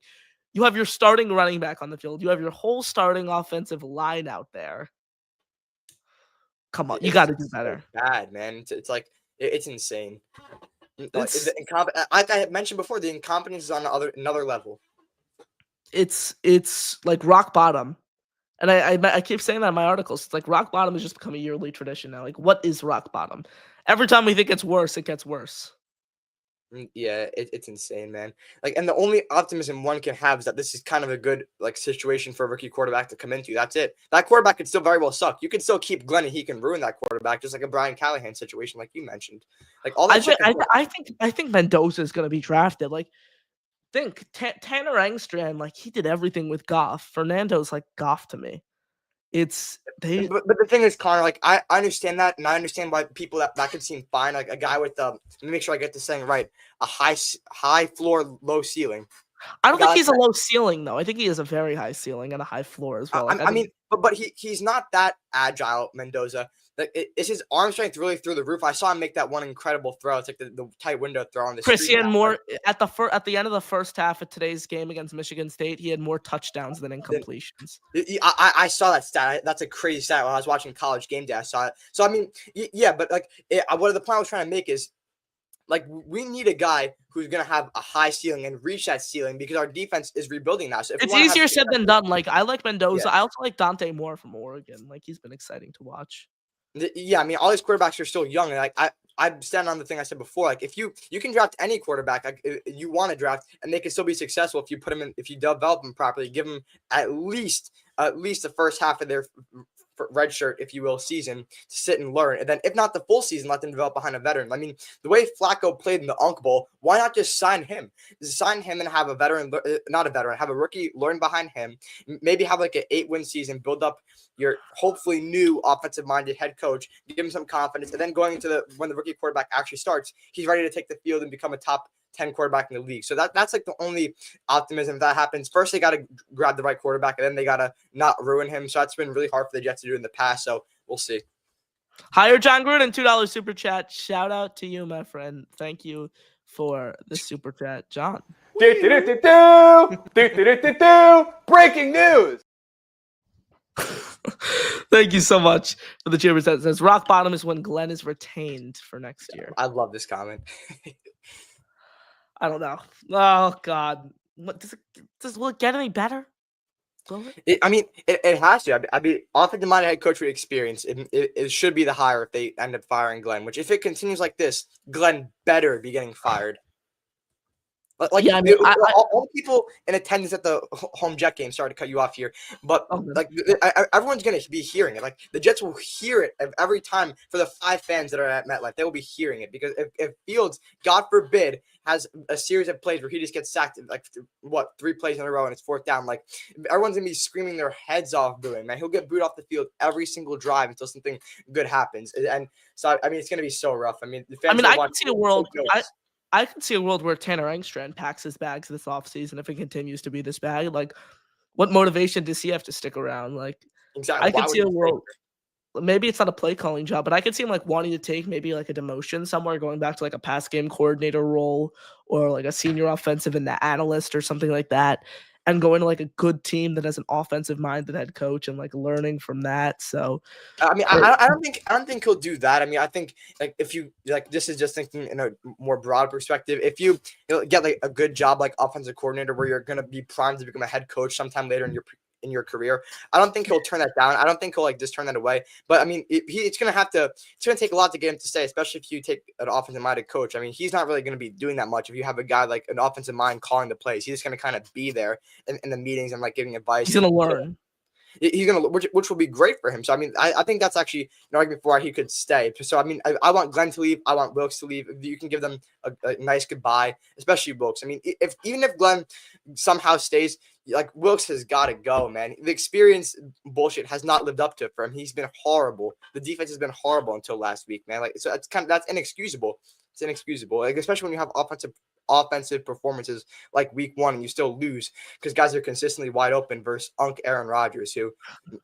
you have your starting running back on the field. You have your whole starting offensive line out there. Come on, you got to do better. So bad, man. It's like it's insane. I mentioned before, the incompetence is on another level. It's like rock bottom. And I keep saying that in my articles. It's like rock bottom has just become a yearly tradition now. Like, what is rock bottom? Every time we think it's worse, it gets worse. Yeah, it's insane, man. Like, and the only optimism one can have is that this is kind of a good like situation for a rookie quarterback to come into. That's it. That quarterback could still very well suck. You can still keep Glenn, and he can ruin that quarterback, just like a Brian Callahan situation, like you mentioned. Like all that. I think Mendoza is going to be drafted. Like, Tanner Engstrand, like he did everything with Goff. Fernando's like Goff to me. But the thing is, Connor, like I understand that, and I understand why people that could seem fine. Like a guy with let me make sure I get this saying right, a high floor, low ceiling. I don't think he's a low ceiling though. I think he has a very high ceiling and a high floor as well. I mean, but he's not that agile, Mendoza. Like, is his arm strength really through the roof? I saw him make that one incredible throw. It's like the tight window throw on the Chris, street. he had more at the end of the first half of today's game against Michigan State. He had more touchdowns than incompletions. I saw that stat. That's a crazy stat. When I was watching College Game Day, I saw it. So I mean, yeah, but like, what the point I was trying to make is, like, we need a guy who's going to have a high ceiling and reach that ceiling because our defense is rebuilding now. So it's easier said than done. Like, I like Mendoza. Yeah. I also like Dante Moore from Oregon. Like, he's been exciting to watch. Yeah, I mean, all these quarterbacks are still young. And like, I stand on the thing I said before. Like, if you can draft any quarterback like you want to draft, and they can still be successful if you put them in, if you develop them properly, give them at least the first half of their red shirt, if you will, season to sit and learn. And then if not the full season, let them develop behind a veteran. I mean, the way Flacco played in the Unk Bowl, why not just sign him? Sign him and have a veteran, not a veteran, have a rookie learn behind him. Maybe have like an 8-win season, build up your hopefully new offensive-minded head coach, give him some confidence, and then going into when the rookie quarterback actually starts, he's ready to take the field and become a top 10 quarterback in the league. So that's like the only optimism if that happens. First, they got to grab the right quarterback, and then they got to not ruin him. So that's been really hard for the Jets to do in the past. So we'll see. Hire John Gruden, $2 super chat. Shout out to you, my friend. Thank you for the super chat, John. Breaking news. Thank you so much for the cheers. That says rock bottom is when Glenn is retained for next year. I love this comment. I don't know. Oh God, what will it get any better? I mean, it has to. I mean, offensive minded head coach with experience. It should be the hire if they end up firing Glenn. Which, if it continues like this, Glenn better be getting fired. Like, yeah, I mean, all the people in attendance at the home Jet game. Sorry to cut you off here, but like everyone's gonna be hearing it. Like the Jets will hear it every time for the 5 fans that are at MetLife. They will be hearing it because if Fields, God forbid, has a series of plays where he just gets sacked like 3 plays in a row and it's 4th down, like everyone's gonna be screaming their heads off booing. Man, he'll get booed off the field every single drive until something good happens. And so I mean, it's gonna be so rough. I mean, the fans. I can see a world. I can see a world where Tanner Engstrand packs his bags this offseason if it continues to be this bad. Like, what motivation does he have to stick around? Like, exactly. I can see a world. Maybe it's not a play calling job, but I could see him like wanting to take maybe like a demotion somewhere, going back to like a pass game coordinator role or like a senior offensive analyst or something like that, and going to like a good team that has an offensive minded head coach and like learning from that. So, I mean, I don't think he'll do that. I mean, I think like if you like, this is just thinking in a more broad perspective. If you get like a good job like offensive coordinator where you're going to be primed to become a head coach sometime later in your career, I don't think he'll turn that down. I don't think he'll like just turn that away. But I mean, it's going to take a lot to get him to stay, especially if you take an offensive minded coach. I mean, he's not really going to be doing that much if you have a guy like an offensive mind calling the plays. He's just going to kind of be there in the meetings and like giving advice. He's going to learn. He's going to, which will be great for him. So, I mean, I think that's actually an argument for why he could stay. So, I mean, I want Glenn to leave. I want Wilkes to leave. If you can give them a nice goodbye, especially Wilkes. I mean, even if Glenn somehow stays, like Wilkes has got to go, man. The experience bullshit has not lived up to it for him. He's been horrible. The defense has been horrible until last week, man. Like, so that's inexcusable. It's inexcusable. Like, especially when you have offensive performances like week 1 and you still lose because guys are consistently wide open versus Aaron Rodgers, who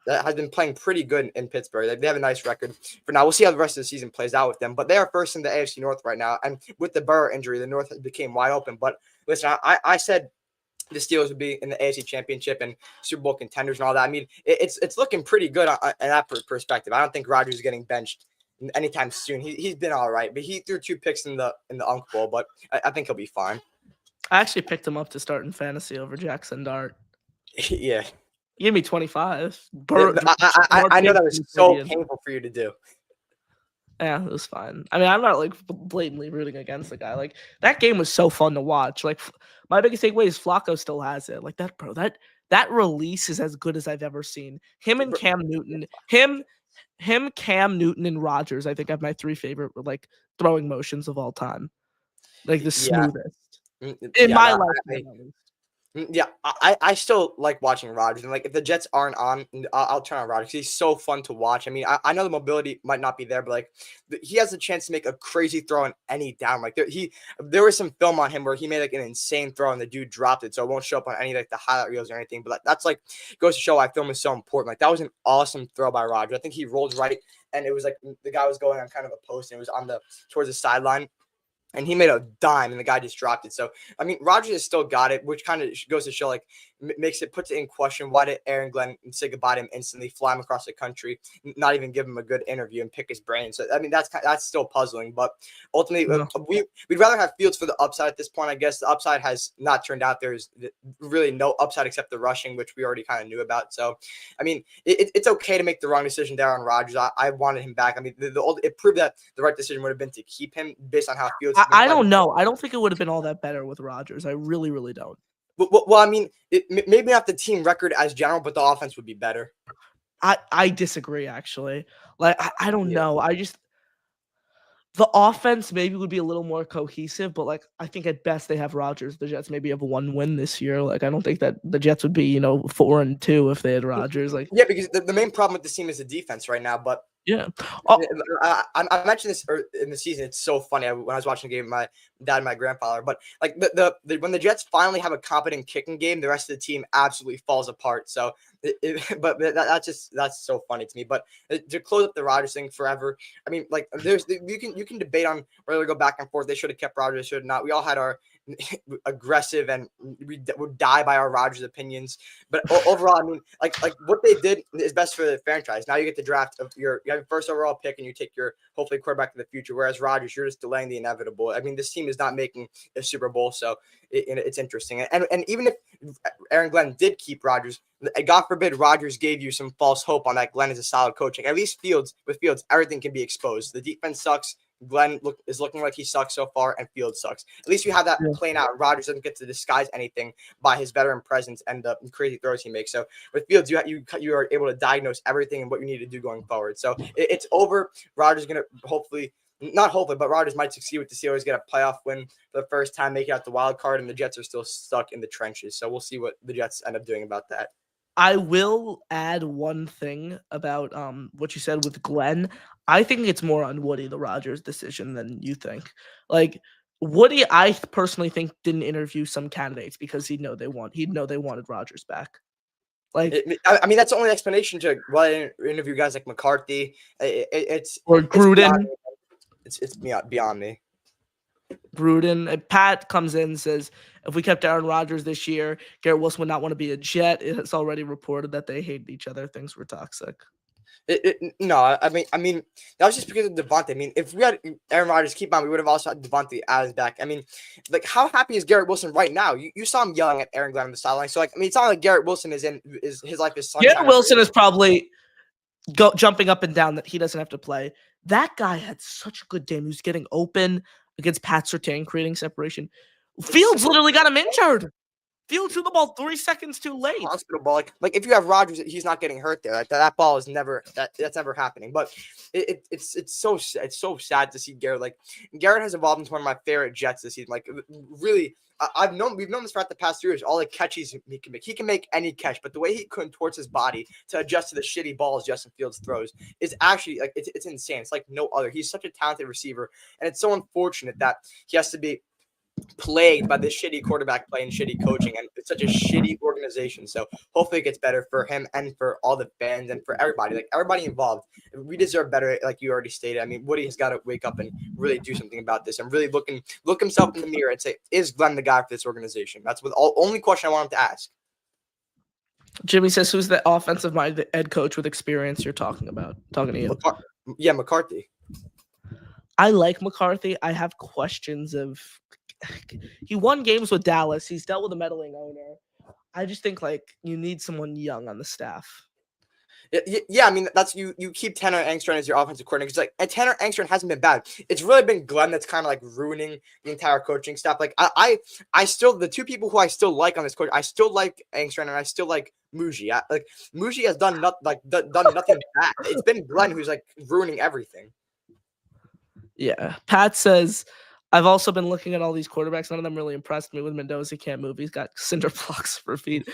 has been playing pretty good in Pittsburgh. They have a nice record for now. We'll see how the rest of the season plays out with them, but they are first in the AFC North right now. And with the Burrow injury, the North became wide open. But listen, I said the Steelers would be in the AFC Championship and Super Bowl contenders and all that. I mean, it's looking pretty good in that perspective. I don't think Rodgers is getting benched anytime soon. He's been all right, but he threw 2 picks in the Unk Bowl, but I think he'll be fine. I actually picked him up to start in fantasy over Jackson Dart. Yeah. He gave me 25. I know that was so painful for you to do. Yeah, it was fine. I mean, I'm not like blatantly rooting against the guy. Like that game was so fun to watch. Like my biggest takeaway is Flacco still has it. Like that, bro. That release is as good as I've ever seen. Him and Cam Newton. Him, Cam Newton, and Rodgers. I think have my 3 favorite like throwing motions of all time. Like the smoothest in my lifetime. At least. Yeah, I still like watching Rodgers, and like if the Jets aren't on, I'll turn on Rodgers. He's so fun to watch. I mean, I know the mobility might not be there, but like he has a chance to make a crazy throw on any down. Like there was some film on him where he made like an insane throw and the dude dropped it, so it won't show up on any like the highlight reels or anything. But like, that's like goes to show why film is so important. Like that was an awesome throw by Rodgers. I think he rolled right, and it was like the guy was going on kind of a post, and it was on towards the sideline. And he made a dime, and the guy just dropped it. So, I mean, Rodgers has still got it, which kind of goes to show, like, puts it in question. Why did Aaron Glenn say goodbye to him instantly, fly him across the country, not even give him a good interview and pick his brain? So, I mean, that's still puzzling. But ultimately, we'd rather have Fields for the upside at this point. I guess the upside has not turned out. There's really no upside except the rushing, which we already kind of knew about. So, I mean, it's okay to make the wrong decision there on Rodgers. I wanted him back. I mean, it proved that the right decision would have been to keep him based on how Fields. I don't know. I don't think it would have been all that better with Rodgers. I really, really don't. Well, I mean, maybe not the team record as general, but the offense would be better. I disagree, actually. Like, I don't know. The offense maybe would be a little more cohesive, but like I think at best they have Rodgers. The Jets maybe have 1 win this year. Like I don't think that the Jets would be 4-2 if they had Rodgers. Like because the main problem with the team is the defense right now. But yeah, I mentioned this in the season. It's so funny when I was watching the game with my dad and my grandfather. But like when the Jets finally have a competent kicking game, the rest of the team absolutely falls apart. So, that's so funny to me. But to close up the Rodgers thing forever, I mean, like you can debate on whether to go back and forth. They should have kept Rodgers, should not. We all had our aggressive and we would die by our Rodgers opinions. But overall, I mean, like what they did is best for the franchise. Now you get the draft of you have your first overall pick and you take your hopefully quarterback in the future. Whereas Rodgers, you're just delaying the inevitable. I mean, this team is not making a Super Bowl, so it's interesting. And even if Aaron Glenn did keep Rodgers, God forbid Rodgers gave you some false hope on that Glenn is a solid coaching. At least with Fields, everything can be exposed. The defense sucks. Glenn is looking like he sucks so far, and Fields sucks. At least you have that playing out. Rodgers doesn't get to disguise anything by his veteran presence and the crazy throws he makes. So with Fields, you are able to diagnose everything and what you need to do going forward. So it's over. Rodgers going to not hopefully, but Rodgers might succeed with the Steelers, get a playoff win for the first time, make it out the wild card, and the Jets are still stuck in the trenches. So we'll see what the Jets end up doing about that. I will add one thing about what you said with Glenn. I think it's more on Woody, the Rodgers decision, than you think. Like Woody, I personally think didn't interview some candidates because he'd know they wanted Rodgers back. Like I mean, that's the only explanation to why I didn't interview guys like McCarthy. Or Gruden. It's beyond me. Gruden. Pat comes in and says, if we kept Aaron Rodgers this year, Garrett Wilson would not want to be a Jet. It's already reported that they hated each other. Things were toxic. No, I mean, that was just because of Devontae. I mean, if we had Aaron Rodgers keep on, we would have also had Devontae Adams back. I mean, like, how happy is Garrett Wilson right now? You saw him yelling at Aaron Glenn on the sideline. So, like, I mean, it's not like Garrett Wilson his life is sunshine. Garrett Wilson is probably jumping up and down that he doesn't have to play. That guy had such a good game. He was getting open against Pat Surtain, creating separation. Fields literally got him injured. Fields threw the ball 3 seconds too late. Hospital ball. Like if you have Rodgers, he's not getting hurt there. Like that ball is never that's never happening. But it's so sad to see Garrett. Like Garrett has evolved into one of my favorite Jets this season. Like really, we've known this throughout the past 3 years. All the catches he can make any catch, but the way he contorts his body to adjust to the shitty balls Justin Fields throws is actually like it's insane. It's like no other. He's such a talented receiver, and it's so unfortunate that he has to be plagued by this shitty quarterback play and shitty coaching, and it's such a shitty organization. So hopefully it gets better for him and for all the fans and for everybody, like everybody involved. We deserve better, like you already stated. I mean, Woody has got to wake up and really do something about this and really look himself in the mirror and say, is Glenn the guy for this organization? That's the only question I want him to ask. Jimmy says, who's the offensive minded head coach with experience you're talking about? Talking to you. McCarthy. I like McCarthy. I have questions of he won games with Dallas. He's dealt with a meddling owner. I just think like you need someone young on the staff. Yeah, I mean that's you keep Tanner Engstrand as your offensive coordinator because like and Tanner Engstrand hasn't been bad. It's really been Glenn that's kind of like ruining the entire coaching staff. Like I still the two people who I still like on this coach, I still like Engstrand and I still like Muji. Like Muji has done done nothing bad. It's been Glenn who's like ruining everything. Yeah, Pat says I've also been looking at all these quarterbacks. None of them really impressed me. With Mendoza, he can't move. He's got cinder blocks for feet.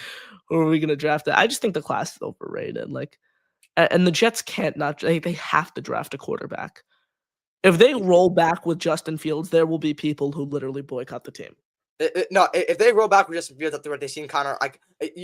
Who are we gonna draft it? I just think the class is overrated. Like. And the Jets can't not. They have to draft a quarterback. If they roll back with Justin Fields, there will be people who literally boycott the team. No, if they roll back with Justin Fields after what they've seen, Connor, like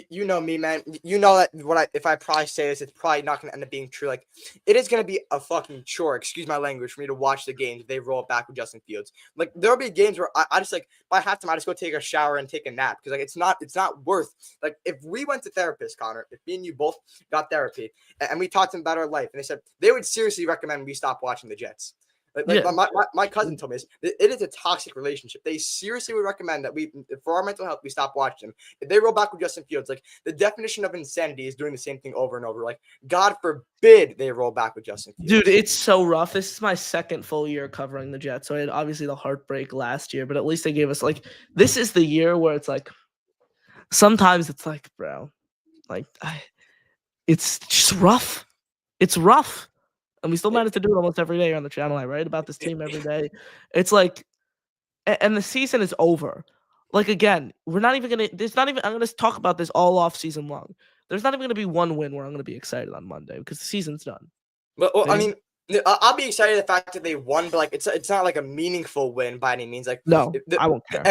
you know me, man. You know that if I probably say this, it's probably not going to end up being true. Like it is going to be a fucking chore, excuse my language, for me to watch the games if they roll it back with Justin Fields. Like there'll be games where I just like by halftime I just go take a shower and take a nap because like it's not worth. Like if we went to therapists, Connor, if me and you both got therapy and we talked to them about our life and they said they would seriously recommend we stop watching the Jets. My cousin told me this. It is a toxic relationship. They seriously would recommend that we, for our mental health, we stop watching them. If they roll back with Justin Fields, like the definition of insanity is doing the same thing over and over. Like God forbid they roll back with Justin Fields. Dude, it's so rough. This is my second full year covering the Jets. So I had obviously the heartbreak last year, but at least they gave us like this is the year where it's like sometimes it's like, bro, like it's just rough. It's rough. And we still manage to do it almost every day on the channel. I write about this team every day. It's like, and the season is over. Like, again, we're not even going to, there's not even, I'm going to talk about this all off season long. There's not even going to be one win where I'm going to be excited on Monday because the season's done. But well, I mean, I'll be excited the fact that they won, but like, it's not like a meaningful win by any means. Like, no, I won't care.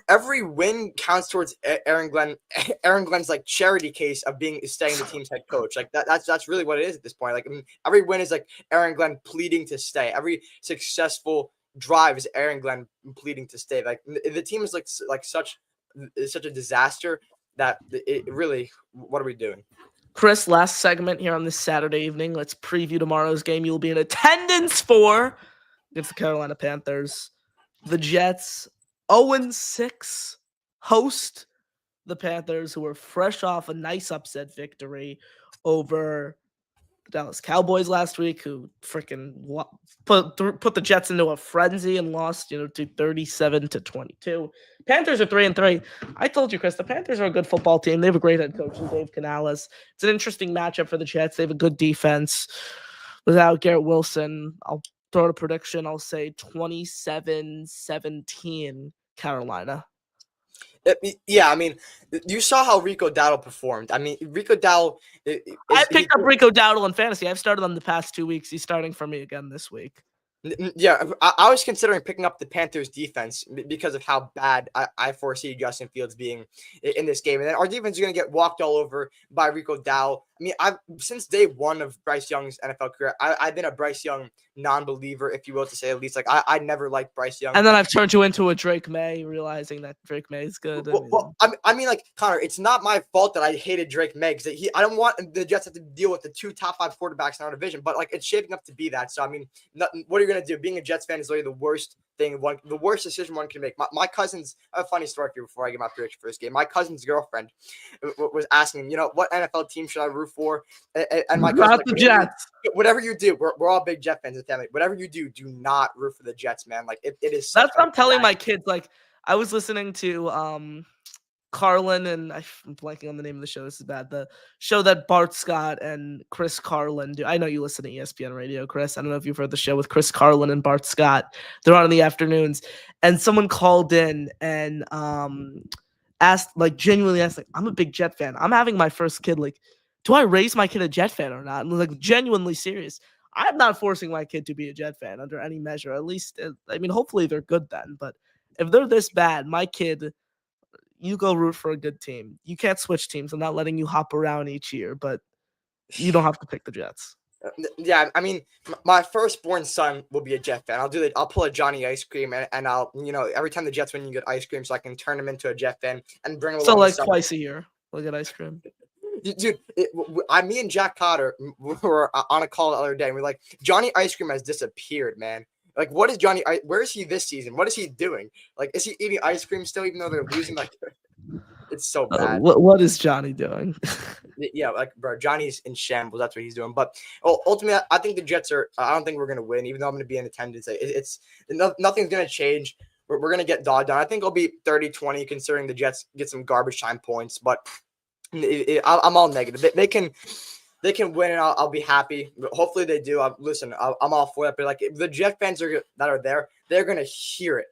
Every win counts towards Aaron Glenn's like charity case of staying the team's head coach. Like that's really what it is at this point. Like I mean, every win is like Aaron Glenn pleading to stay. Every successful drive is Aaron Glenn pleading to stay. Like the team is like such a disaster that it really. What are we doing? Chris, last segment here on this Saturday evening. Let's preview tomorrow's game. You'll be in attendance for against the Carolina Panthers. The Jets 0-6 host the Panthers, who are fresh off a nice upset victory over the Dallas Cowboys last week, who freaking put the Jets into a frenzy and lost, to 37-22. Panthers are 3-3. I told you, Chris, the Panthers are a good football team. They have a great head coach, Dave Canales. It's an interesting matchup for the Jets. They have a good defense without Garrett Wilson. I'll throw out a prediction. I'll say 27-17 Carolina. Yeah, I mean, you saw how Rico Dowdle performed. I mean, Rico Dowdle. I picked up Rico Dowdle in fantasy. I've started on the past 2 weeks. He's starting for me again this week. Yeah, I was considering picking up the Panthers defense because of how bad I foresee Justin Fields being in this game. And then our defense is going to get walked all over by Rico Dowdle. I mean, since day one of Bryce Young's NFL career, I've been a Bryce Young non-believer, if you will, to say at least. Like, I never liked Bryce Young. And then I've turned you into a Drake May, realizing that Drake May is good. I mean, like, Connor, it's not my fault that I hated Drake May because I don't want the Jets to have to deal with the 2 top 5 quarterbacks in our division, but, like, it's shaping up to be that. So, I mean, what are you going to do? Being a Jets fan is literally the worst thing, the worst decision one can make. My cousin's, I have a funny story for you before I get my prediction for this game. My cousin's girlfriend was asking, what NFL team should I root for? And my cousin, the Jets. Whatever you do, we're all big Jet fans in the family. Whatever you do not root for the Jets, man. Like it is. That's what I'm telling my kids. Like I was listening to Carlin, and I'm blanking on the name of the show. This is bad. The show that Bart Scott and Chris Carlin do. I know you listen to ESPN Radio, Chris. I don't know if you've heard the show with Chris Carlin and Bart Scott. They're on in the afternoons, and someone called in and genuinely asked, like, I'm a big Jet fan. I'm having my first kid. Like, do I raise my kid a Jet fan or not? And like genuinely serious. I'm not forcing my kid to be a Jet fan under any measure. At least, I mean, hopefully they're good then. But if they're this bad, my kid, you go root for a good team. You can't switch teams. I'm not letting you hop around each year, but you don't have to pick the Jets. Yeah, I mean, my firstborn son will be a Jet fan. I'll pull a Johnny ice cream and I'll, every time the Jets win, you get ice cream so I can turn him into a Jet fan and bring him along. So like twice a year, we'll get ice cream. Dude, me and Jack Cotter were on a call the other day, and we're like, Johnny Ice Cream has disappeared, man. Like, what is Johnny? Where is he this season? What is he doing? Like, is he eating ice cream still, even though they're losing? Like, it's so bad. What is Johnny doing? Yeah, like, bro, Johnny's in shambles. That's what he's doing. But ultimately, I think the Jets are. I don't think we're gonna win, even though I'm gonna be in attendance. Nothing's gonna change. We're gonna get dogged on. I think it'll be 30-20, considering the Jets get some garbage time points. But I'm all negative. They can win, and I'll be happy. Hopefully they do. Listen, I'm all for that. But like, if the Jet fans that are there, they're gonna hear it.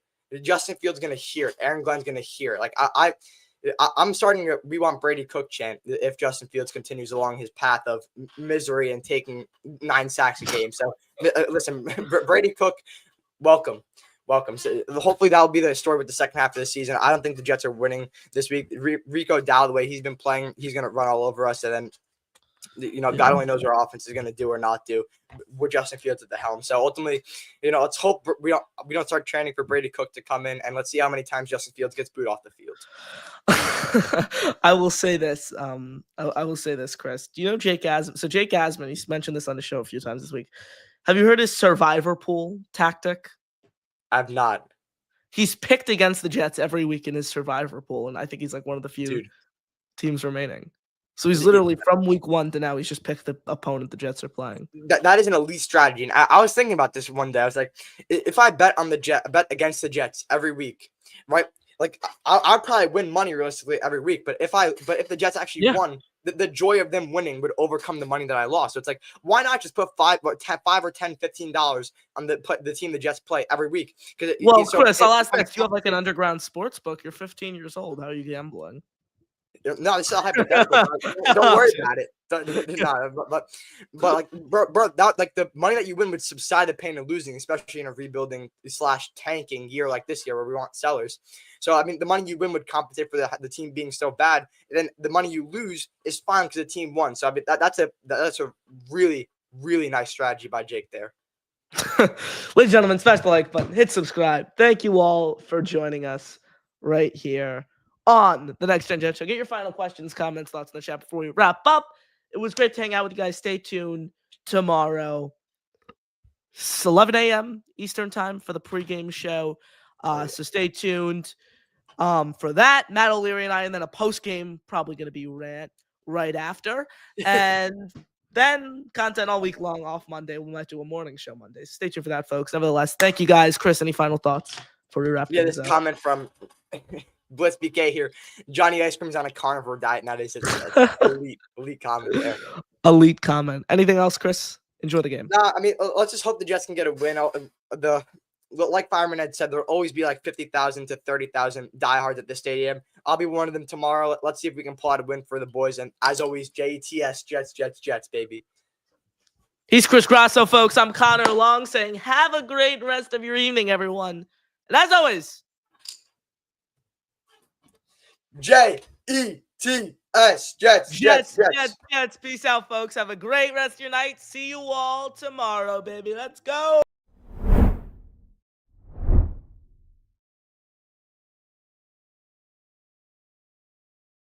Justin Fields gonna hear it. Aaron Glenn's gonna hear it. Like I'm starting a "We Want Brady" Cook chant if Justin Fields continues along his path of misery and taking 9 sacks a game. So listen, Brady Cook, welcome. So hopefully that'll be the story with the second half of the season. I don't think the Jets are winning this week. Rico Dow, the way he's been playing, he's gonna run all over us, and then God only knows what our offense is going to do or not do with Justin Fields at the helm. So ultimately, let's hope we don't start training for Brady Cook to come in, and let's see how many times Justin Fields gets booed off the field. I will say this. I will say this, Chris. Do you know Jake Asman? So Jake Asman, he's mentioned this on the show a few times this week. Have you heard his survivor pool tactic? I've not. He's picked against the Jets every week in his survivor pool, and I think he's like one of the few teams remaining. So he's literally from week 1 to now. He's just picked the opponent the Jets are playing. That is an elite strategy. And I was thinking about this one day. I was like, if I bet against the Jets every week, right? Like I'll probably win money realistically every week. But if the Jets actually won, the joy of them winning would overcome the money that I lost. So it's like, why not just put $5 or $10, $15 on the team the Jets play every week? Chris, I'll ask next. You have like an underground sports book. You're 15 years old. How are you gambling? No, it's still hypothetical. Don't worry about it. But like, bro, like the money that you win would subside the pain of losing, especially in a rebuilding / tanking year like this year where we want sellers. So I mean, the money you win would compensate for the team being so bad. And then the money you lose is fine because the team won. So I mean, that's a really, really nice strategy by Jake there. Ladies and gentlemen, smash the like button, hit subscribe. Thank you all for joining us right here on the Next Gen Jet Show. Get your final questions, comments, thoughts in the chat before we wrap up. It was great to hang out with you guys. Stay tuned tomorrow. It's 11 a.m. Eastern time for the pregame show. So stay tuned for that. Matt O'Leary and I, and then a postgame probably going to be rant right after. And then content all week long off Monday. We might do a morning show Monday. So stay tuned for that, folks. Nevertheless, thank you guys. Chris, any final thoughts before we wrap this comment from Blitz BK here. Johnny Ice Cream's on a carnivore diet nowadays. It's elite comment there. Elite comment. Anything else, Chris? Enjoy the game. Nah, I mean, let's just hope the Jets can get a win. Like Fireman had said, there'll always be like 50,000 to 30,000 diehards at the stadium. I'll be one of them tomorrow. Let's see if we can pull out a win for the boys. And as always, JETS, Jets, baby. He's Chris Grasso, folks. I'm Connor Long saying have a great rest of your evening, everyone. And as always, JETS, Jets. Peace out, folks. Have a great rest of your night. See you all tomorrow, baby. Let's go.